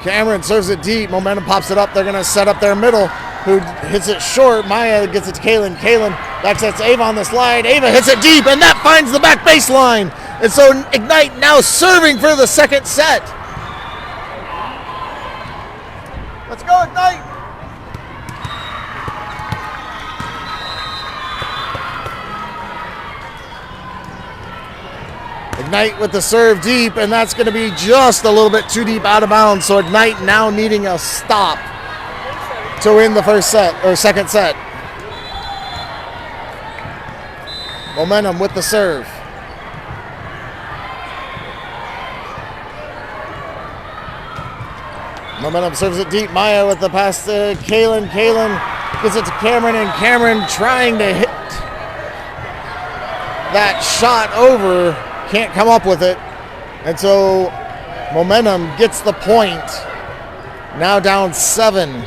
Cameron serves it deep. Momentum pops it up. They're going to set up their middle, who hits it short. Maya gets it to Kalen. Kalen back sets Ava on the slide. Ava hits it deep, and that finds the back baseline. And so Ignite now serving for the second set. Let's go, Ignite. Ignite with the serve deep, and that's going to be just a little bit too deep out of bounds. So Ignite now needing a stop to win the first set or second set. Momentum with the serve. Momentum serves it deep. Maya with the pass to Kalen. Kalen Gets it to Cameron, and Cameron trying to hit that shot over. Can't come up with it. And so Momentum gets the point. Now down 7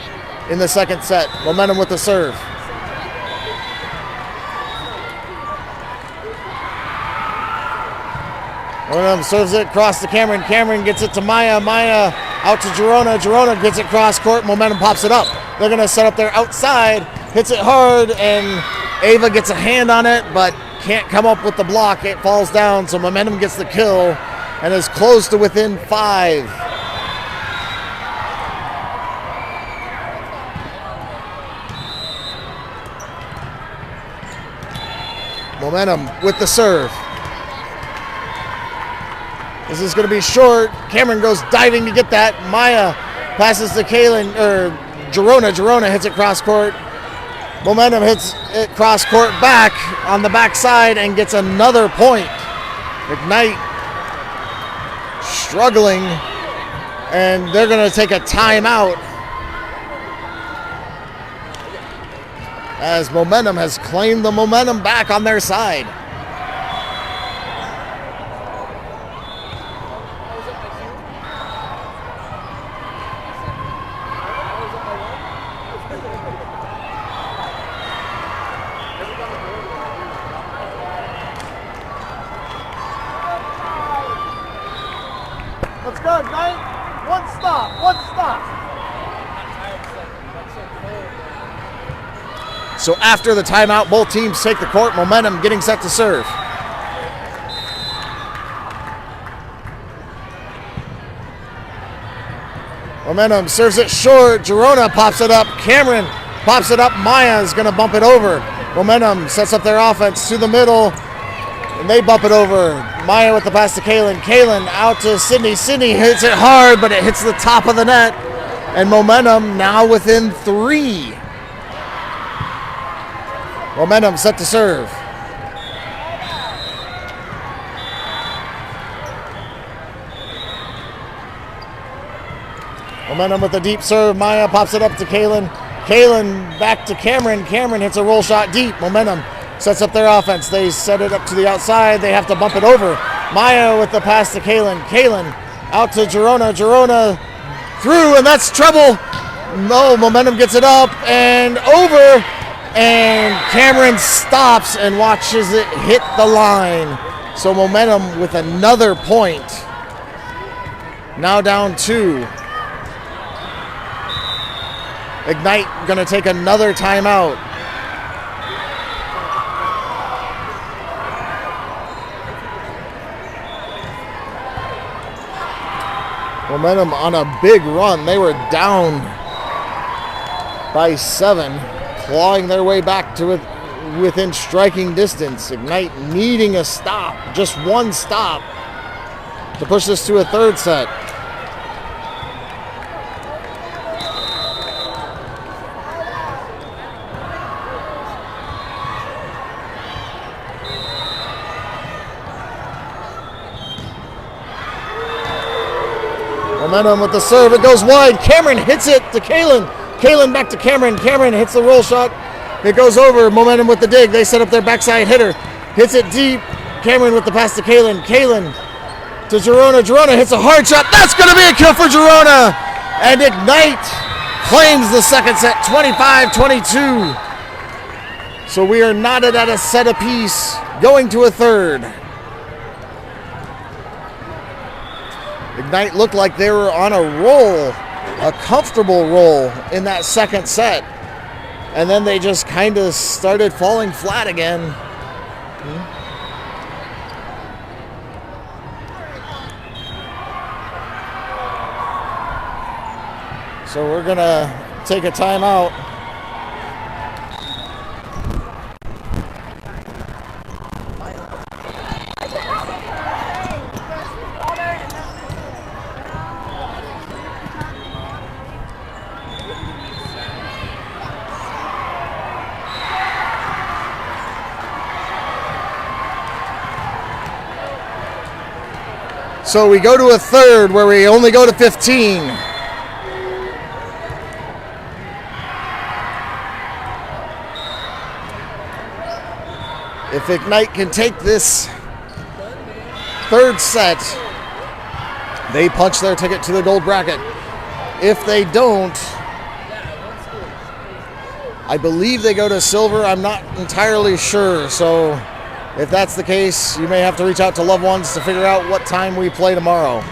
in the second set. Momentum with the serve. Momentum serves it across to Cameron. Cameron gets it to Maya. Maya out to Girona. Girona gets it cross court. Momentum pops it up. They're going to set up there outside. Hits it hard, and Ava gets a hand on it, but can't come up with the block. It falls down, so Momentum gets the kill and is close to within 5. Momentum with the serve. This is going to be short. Cameron goes diving to get that. Maya passes to Kaylin, or Girona. Girona hits it cross court. Momentum hits it cross court back on the backside and gets another point. Ignite struggling, and they're going to take a timeout as Momentum has claimed the momentum back on their side. Let's go, Ignite. One stop, one stop. So after the timeout, both teams take the court. Momentum getting set to serve. Momentum serves it short. Girona pops it up. Cameron pops it up. Maya is going to bump it over. Momentum sets up their offense to the middle, and they bump it over. Maya with the pass to Kaylin. Kaylin out to Sydney. Sydney hits it hard, but it hits the top of the net. And Momentum now within 3. Momentum set to serve. Momentum with the deep serve. Maya pops it up to Kaylin. Kaylin back to Cameron. Cameron hits a roll shot deep. Momentum sets up their offense. They set it up to the outside. They have to bump it over. Maya with the pass to Kaylin. Kaylin out to Girona. Girona through, and that's trouble. No, Momentum gets it up and over, and Cameron stops and watches it hit the line. So Momentum with another point. Now down 2. Ignite going to take another timeout. Momentum on a big run. They were down by 7, clawing their way back to within striking distance. Ignite needing a stop, just one stop, to push this to a third set. Momentum with the serve. It goes wide. Cameron hits it to Kaylin. Kaylin back to Cameron. Cameron hits the roll shot. It goes over. Momentum with the dig. They set up their backside hitter. Hits it deep. Cameron with the pass to Kaylin. Kaylin to Girona. Girona hits a hard shot. That's going to be a kill for Girona. And Ignite claims the second set, 25-22. So we are knotted at a set apiece, going to a third. Ignite looked like they were on a roll, a comfortable roll in that second set. And then they just kind of started falling flat again. So we're going to take a timeout. So we go to a third where we only go to 15. If Ignite can take this third set, they punch their ticket to the gold bracket. If they don't, I believe they go to silver. I'm not entirely sure. So if that's the case, you may have to reach out to loved ones to figure out what time we play tomorrow.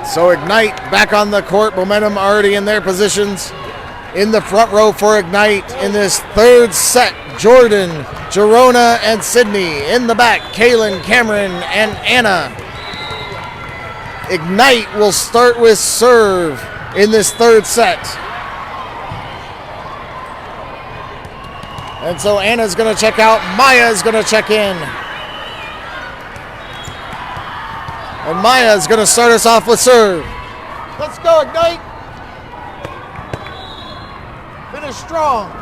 So Ignite back on the court. Momentum already in their positions. In the front row for Ignite in this third set, Jordan, Jerona, and Sydney. In the back, Kaylin, Cameron, and Anna. Ignite will start with serve in this third set. And so Anna's going to check out. Maya's going to check in. And Maya's going to start us off with serve. Let's go, Ignite. Finish strong.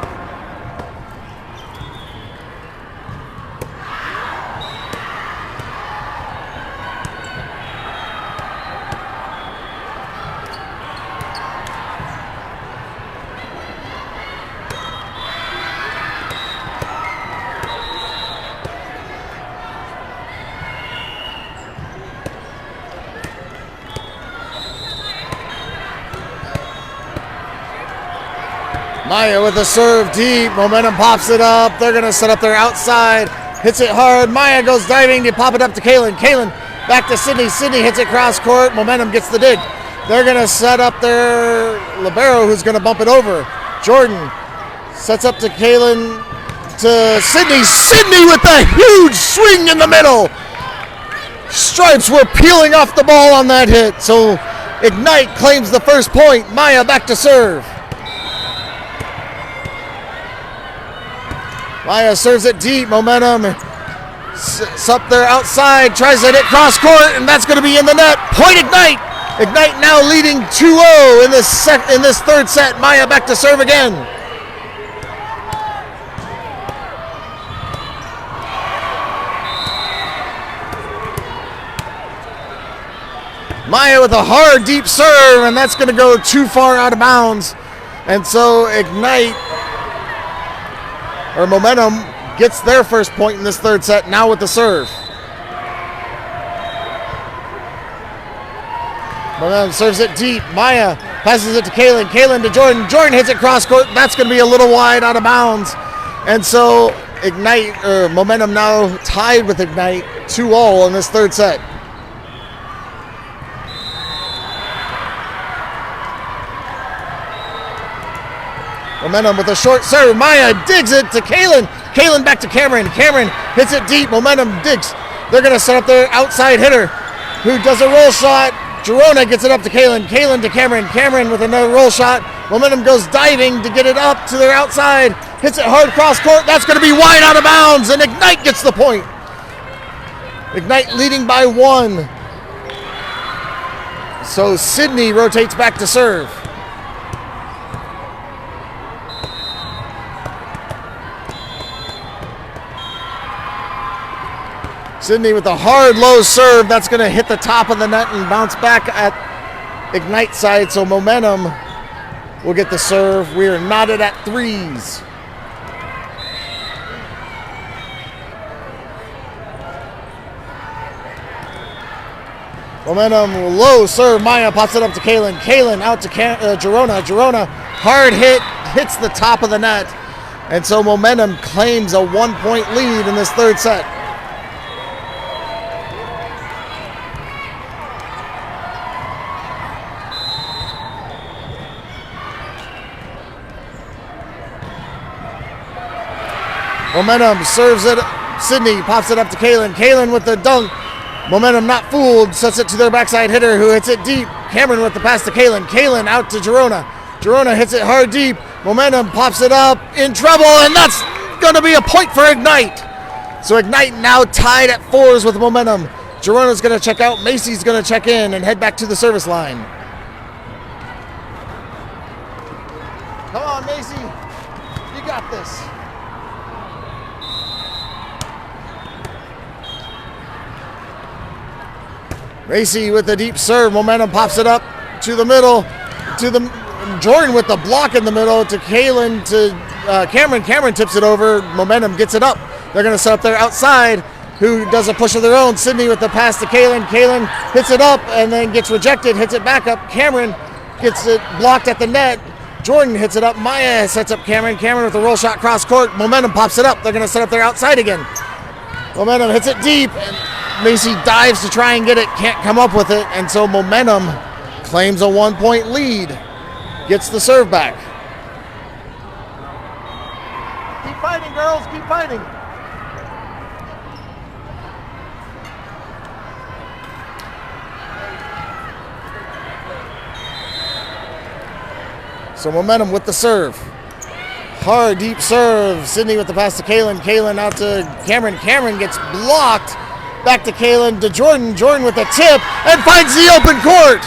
Maya with a serve deep. Momentum pops it up. They're going to set up their outside. Hits it hard. Maya goes diving to pop it up to Kaylin. Kaylin back to Sydney. Sydney hits it cross court. Momentum gets the dig. They're going to set up their libero who's going to bump it over. Jordan sets up to Kaylin to Sydney. Sydney with a huge swing in the middle. Stripes were peeling off the ball on that hit. So Ignite claims the first point. Maya back to serve. Maya serves it deep. Momentum sets up there outside. Tries to hit cross court, and that's going to be in the net. Point Ignite. Ignite now leading 2-0 in this third set. Maya back to serve again. Maya with a hard deep serve, and that's going to go too far out of bounds. And so Ignite, or Momentum, gets their first point in this third set now with the serve. Momentum serves it deep. Maya passes it to Kaylin. Kaylin to Jordan. Jordan hits it cross court. That's going to be a little wide out of bounds. And so Ignite, or Momentum now tied with Ignite 2-0 in this third set. Momentum with a short serve. Maya digs it to Kaylin. Kaylin back to Cameron. Cameron hits it deep. Momentum digs. They're going to set up their outside hitter who does a roll shot. Jerona gets it up to Kaylin. Kaylin to Cameron. Cameron with another roll shot. Momentum goes diving to get it up to their outside. Hits it hard cross court. That's going to be wide out of bounds, and Ignite gets the point. Ignite leading by 1. So Sydney rotates back to serve. Sydney with a hard low serve. That's going to hit the top of the net and bounce back at Ignite side. So Momentum will get the serve. We are knotted at 3s. Momentum low serve. Maya pops it up to Kaylin. Kaylin out to Jerona. Jerona hard hit. Hits the top of the net. And so Momentum claims a 1-point lead in this third set. Momentum serves it. Sydney pops it up to Kalen. Kalen with the dunk. Momentum not fooled. Sets it to their backside hitter who hits it deep. Cameron with the pass to Kalen. Kalen out to Girona. Girona hits it hard deep. Momentum pops it up. In trouble. And that's going to be a point for Ignite. So Ignite now tied at 4s with Momentum. Girona's going to check out. Macy's going to check in and head back to the service line. Come on, Macy. You got this. Macy with the deep serve. Momentum pops it up to the middle. To the Jordan with the block in the middle to Kalen to Cameron. Cameron tips it over. Momentum gets it up. They're going to set up there outside. Who does a push of their own? Sydney with the pass to Kalen. Kalen hits it up and then gets rejected. Hits it back up. Cameron gets it blocked at the net. Jordan hits it up. Maya sets up Cameron. Cameron with a roll shot cross court. Momentum pops it up. They're going to set up there outside again. Momentum hits it deep. And Macy dives to try and get it, can't come up with it, and so Momentum claims a 1-point lead, gets the serve back. Keep fighting, girls, keep fighting. So Momentum with the serve. Hard, deep serve. Sydney with the pass to Kalen. Kalen out to Cameron. Cameron gets blocked. Back to Kalen, to Jordan. Jordan with a tip and finds the open court.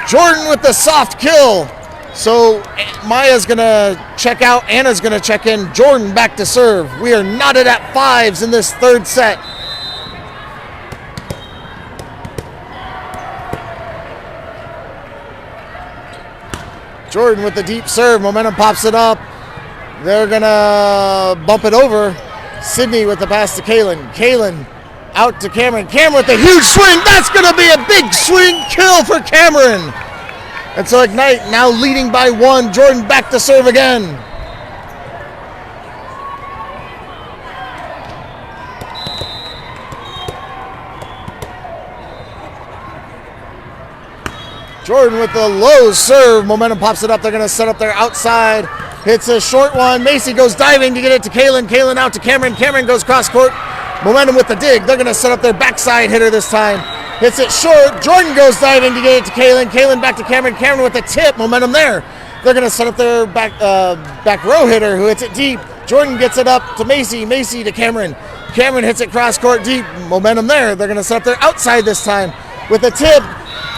Jordan with the soft kill. So Maya's going to check out. Anna's going to check in. Jordan back to serve. We are knotted at 5s in this third set. Jordan with the deep serve. Momentum pops it up. They're going to bump it over. Sydney with the pass to Kalen. Kalen out to Cameron. Cameron with a huge swing. That's going to be a big swing kill for Cameron. And so Ignite now leading by 1. Jordan back to serve again. Jordan with the low serve. Momentum pops it up. They're going to set up there outside. Hits a short one. Macy goes diving to get it to Kalen. Kalen out to Cameron. Cameron goes cross court. Momentum with the dig. They're going to set up their backside hitter this time. Hits it short. Jordan goes diving to get it to Kalen. Kalen back to Cameron. Cameron with the tip. Momentum there. They're going to set up their back row hitter who hits it deep. Jordan gets it up to Macy. Macy to Cameron. Cameron hits it cross court deep. Momentum there. They're going to set up their outside this time with the tip.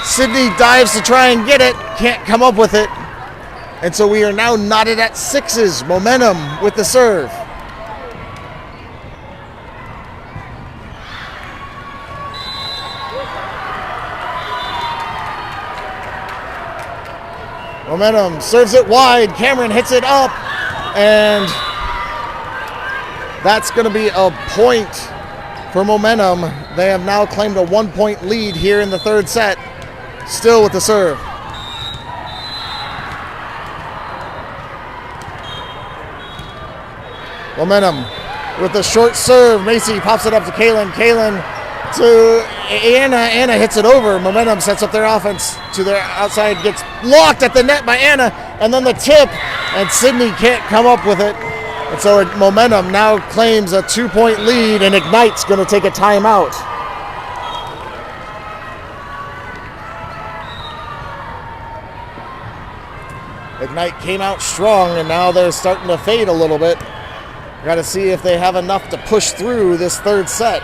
Sydney dives to try and get it. Can't come up with it. And so we are now knotted at 6s. Momentum with the serve. Momentum serves it wide. Cameron hits it up. And that's going to be a point for Momentum. They have now claimed a 1-point lead here in the third set. Still with the serve. Momentum with the short serve. Macy pops it up to Kalen. Kalen to Anna. Anna hits it over. Momentum sets up their offense to their outside. Gets blocked at the net by Anna. And then the tip. And Sydney can't come up with it. And so Momentum now claims a 2-point lead. And Ignite's going to take a timeout. Ignite came out strong, and now they're starting to fade a little bit. Got to see if they have enough to push through this third set.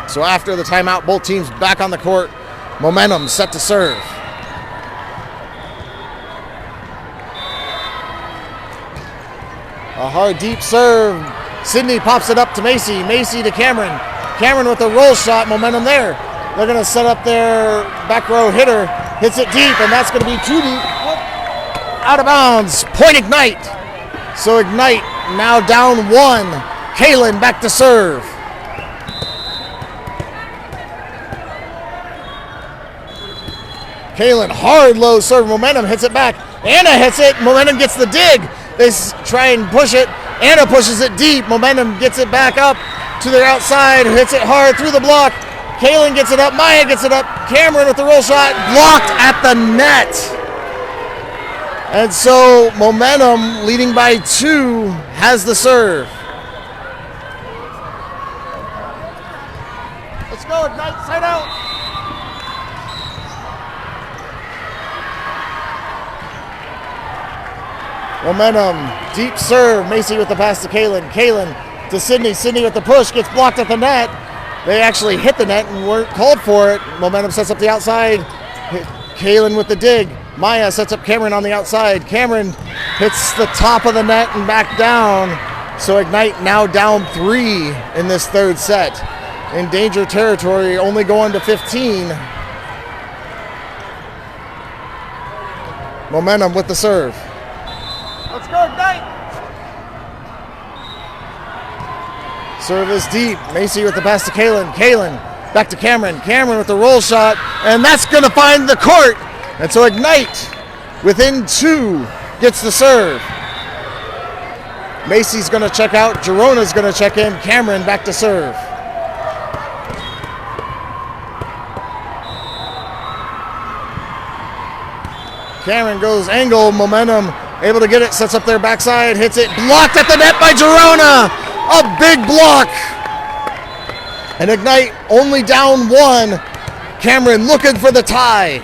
So after the timeout, both teams back on the court. Momentum set to serve. A hard deep serve. Sydney pops it up to Macy. Macy to Cameron. Cameron with a roll shot. Momentum there. They're going to set up their back row hitter. Hits it deep, and that's going to be too deep. Out of bounds. Point Ignite. So Ignite now down 1. Kaylin back to serve. Kaylin, hard low serve. Momentum hits it back. Anna hits it. Momentum gets the dig. They try and push it. Anna pushes it deep. Momentum gets it back up to their outside. Hits it hard through the block. Kaylin gets it up. Maya gets it up. Cameron with the roll shot. Blocked at the net. And so Momentum, leading by 2, has the serve. Let's go, Ignite, side out. Momentum, deep serve. Macy with the pass to Kaylin. Kaylin to Sydney. Sydney with the push, gets blocked at the net. They actually hit the net and weren't called for it. Momentum sets up the outside. Kaylin with the dig. Maya sets up Cameron on the outside. Cameron hits the top of the net and back down. So Ignite now down 3 in this third set. In danger territory, only going to 15. Momentum with the serve. Let's go, Ignite. Serve is deep. Macy with the pass to Kaylin. Kaylin back to Cameron. Cameron with the roll shot, and that's going to find the court. And so Ignite, within 2, gets the serve. Macy's going to check out. Gerona's going to check in. Cameron back to serve. Cameron goes angle. Momentum able to get it. Sets up their backside. Hits it. Blocked at the net by Gerona. A big block. And Ignite only down 1. Cameron looking for the tie.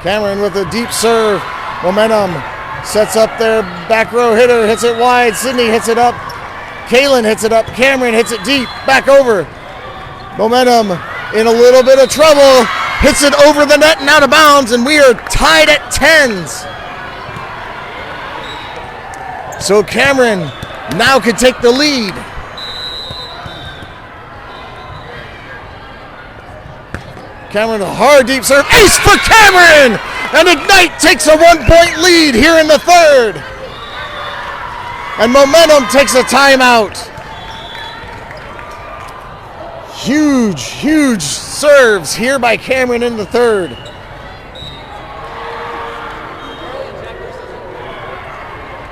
Cameron with a deep serve. Momentum sets up their back row hitter. Hits it wide. Sydney hits it up. Kaylin hits it up. Cameron hits it deep. Back over. Momentum in a little bit of trouble. Hits it over the net and out of bounds. And we are tied at 10s. So Cameron now could take the lead. Cameron, a hard deep serve. Ace for Cameron! And Ignite takes a 1-point lead here in the third. And Momentum takes a timeout. Huge, huge serves here by Cameron in the third.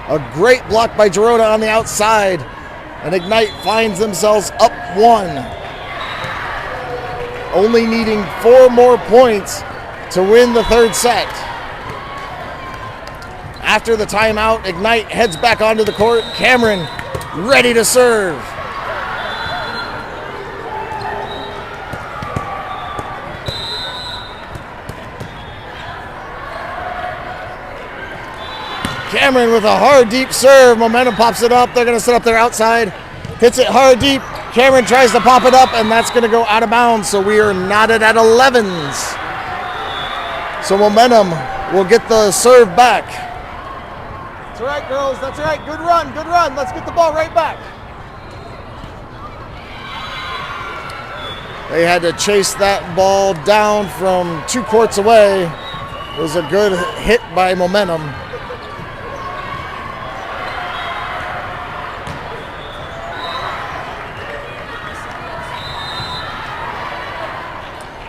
A great block by Gerona on the outside. And Ignite finds themselves up 1. Only needing 4 more points to win the third set. After the timeout, Ignite heads back onto the court. Cameron ready to serve. Cameron with a hard deep serve. Momentum pops it up. They're going to set up their outside. Hits it hard deep. Cameron tries to pop it up, and that's going to go out of bounds, so we are knotted at 11s. So Momentum will get the serve back. That's all right, girls. That's all right. Good run. Good run. Let's get the ball right back. They had to chase that ball down from 2 courts away. It was a good hit by Momentum.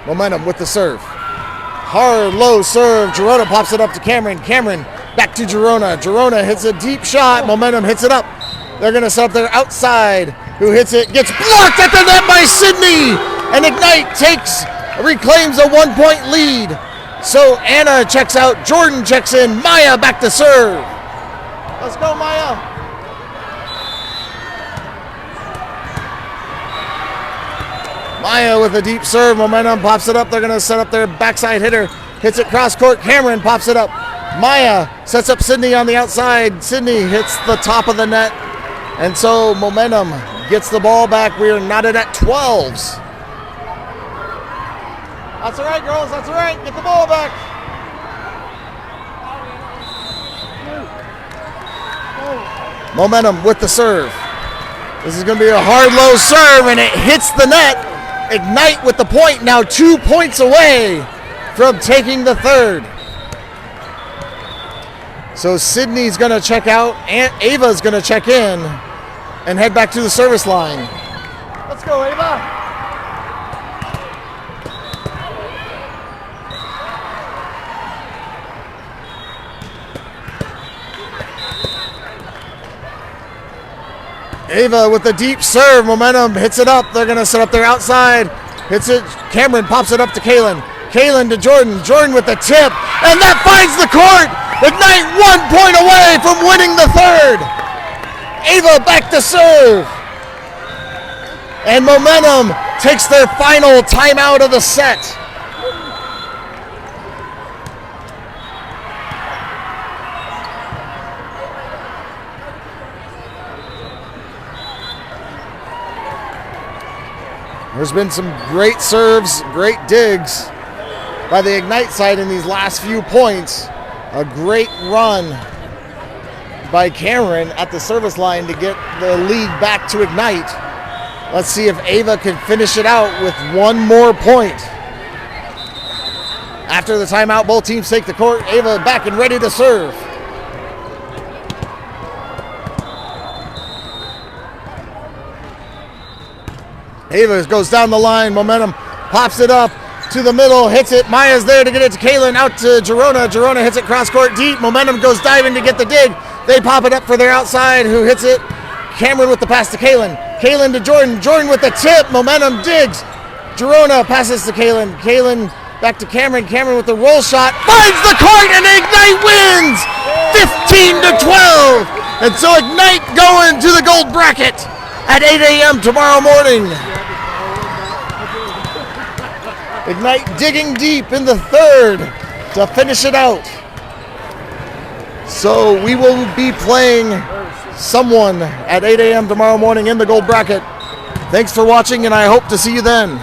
Momentum with the serve. Hard, low serve. Gerona pops it up to Cameron. Cameron back to Gerona. Gerona hits a deep shot. Momentum hits it up. They're going to set up their outside. Who hits it? Gets blocked at the net by Sydney. And Ignite reclaims a 1-point lead. So Anna checks out. Jordan checks in. Maya back to serve. Let's go, Maya. Maya with a deep serve. Momentum pops it up. They're going to set up their backside hitter. Hits it cross court. Cameron pops it up. Maya sets up Sydney on the outside. Sydney hits the top of the net. And so Momentum gets the ball back. We are knotted at 12s. That's all right, girls. That's all right. Get the ball back. Momentum with the serve. This is going to be a hard, low serve, and it hits the net. Ignite with the point, now 2 points away from taking the third. So Sydney's going to check out, and Ava's going to check in and head back to the service line. Let's go, Ava. Ava with the deep serve, momentum, hits it up. They're going to set up their outside. Hits it. Cameron pops it up to Kaylin. Kaylin to Jordan. Jordan with the tip. And that finds the court. Ignite 1 point away from winning the third. Ava back to serve. And momentum takes their final timeout of the set. There's been some great serves, great digs by the Ignite side in these last few points. A great run by Cameron at the service line to get the lead back to Ignite. Let's see if Ava can finish it out with one more point. After the timeout, both teams take the court. Ava back and ready to serve. Ava goes down the line, momentum, pops it up to the middle, hits it. Maya's there to get it to Kaylin, out to Gerona. Gerona hits it cross court deep. Momentum goes diving to get the dig. They pop it up for their outside, who hits it. Cameron with the pass to Kaylin. Kaylin to Jordan. Jordan with the tip. Momentum digs. Gerona passes to Kaylin. Kaylin back to Cameron. Cameron with the roll shot. Finds the court and Ignite wins 15-12. And so Ignite going to the gold bracket at 8 a.m. tomorrow morning. Ignite digging deep in the third to finish it out. So we will be playing someone at 8 a.m. tomorrow morning in the gold bracket. Thanks for watching, and I hope to see you then.